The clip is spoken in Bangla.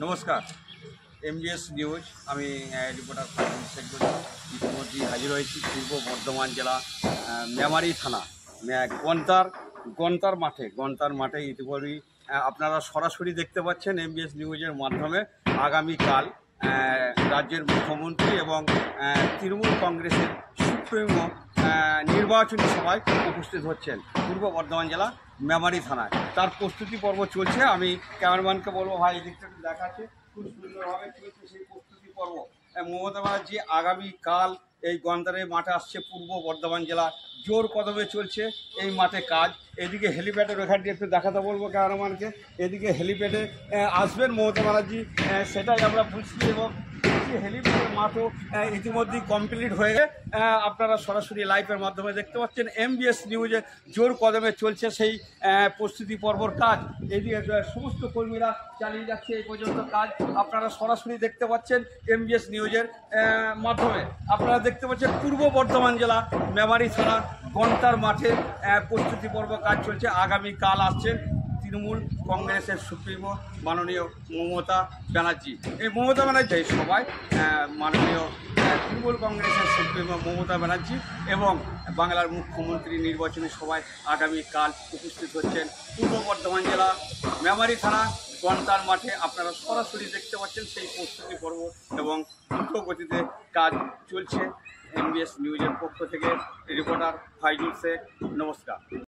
নমস্কার, এমবিএস নিউজ। আমি রিপোর্টার ফাইজুল শেখ বলছি। ইতিমধ্যেই হাজির হয়েছি পূর্ব বর্ধমান জেলা মেমারি থানা গন্তার মাঠে ইতিমধ্যেই আপনারা সরাসরি দেখতে পাচ্ছেন এমবিএস নিউজের মাধ্যমে। আগামীকাল রাজ্যের মুখ্যমন্ত্রী এবং তৃণমূল কংগ্রেসের সুপ্রিমো নির্বাচনী সভায় উপস্থিত হচ্ছেন পূর্ব বর্ধমান জেলা মেমারি থানায়। তার প্রস্তুতি পর্ব চলছে। আমি ক্যামেরাম্যানকে বলবো, ভাই এদিকটা একটু দেখাচ্ছে, খুব সুন্দরভাবে চলছে সেই প্রস্তুতি পর্ব। মমতা ব্যানার্জি আগামীকাল এই গন্তারের মাঠে আসছে পূর্ব বর্ধমান জেলা, জোর কদমে চলছে এই মাঠে কাজ। এদিকে হেলিপ্যাডের ওখানটি একটু দেখাতে বলবো ক্যামেরাম্যানকে। এদিকে হেলিপ্যাডে আসবেন মমতা ব্যানার্জি, সেটাই আমরা বুঝছি। এবং হেলিপ্যাডের মাঠও ইতিমধ্যেই কমপ্লিট হয়ে আপনারা সরাসরি লাইভের মাধ্যমে দেখতে পাচ্ছেন। এমবিএস নিউজে জোর কদমে চলছে সেই প্রস্তুতি পর্বর কাজ। এদিকে সমস্ত কর্মীরা চালিয়ে যাচ্ছে এই পর্যন্ত কাজ। আপনারা সরাসরি দেখতে পাচ্ছেন এমবিএস নিউজের মাধ্যমে। আপনারা দেখতে পাচ্ছেন পূর্ব বর্ধমান জেলা মেমারি থানা গন্তার মাঠে প্রস্তুতি পর্ব কাজ চলছে। আগামীকাল আসছেন তৃণমূল কংগ্রেসের সুপ্রিমো মাননীয় মমতা ব্যানার্জি। এই মমতা ব্যানার্জি সবাই মাননীয় তৃণমূল কংগ্রেসের সুপ্রিমো মমতা ব্যানার্জি এবং বাংলার মুখ্যমন্ত্রী নির্বাচনী সভায় আগামীকাল উপস্থিত হচ্ছেন পূর্ব বর্ধমান জেলা মেমারি থানা গন্তার মাঠে। আপনারা সরাসরি দেখতে পাচ্ছেন সেই প্রস্তুতি পর্ব এবং দ্রুত গতিতে কাজ চলছে। এমবিএস নিউজের পক্ষ থেকে রিপোর্টার ফাইজুল শেখ, নমস্কার।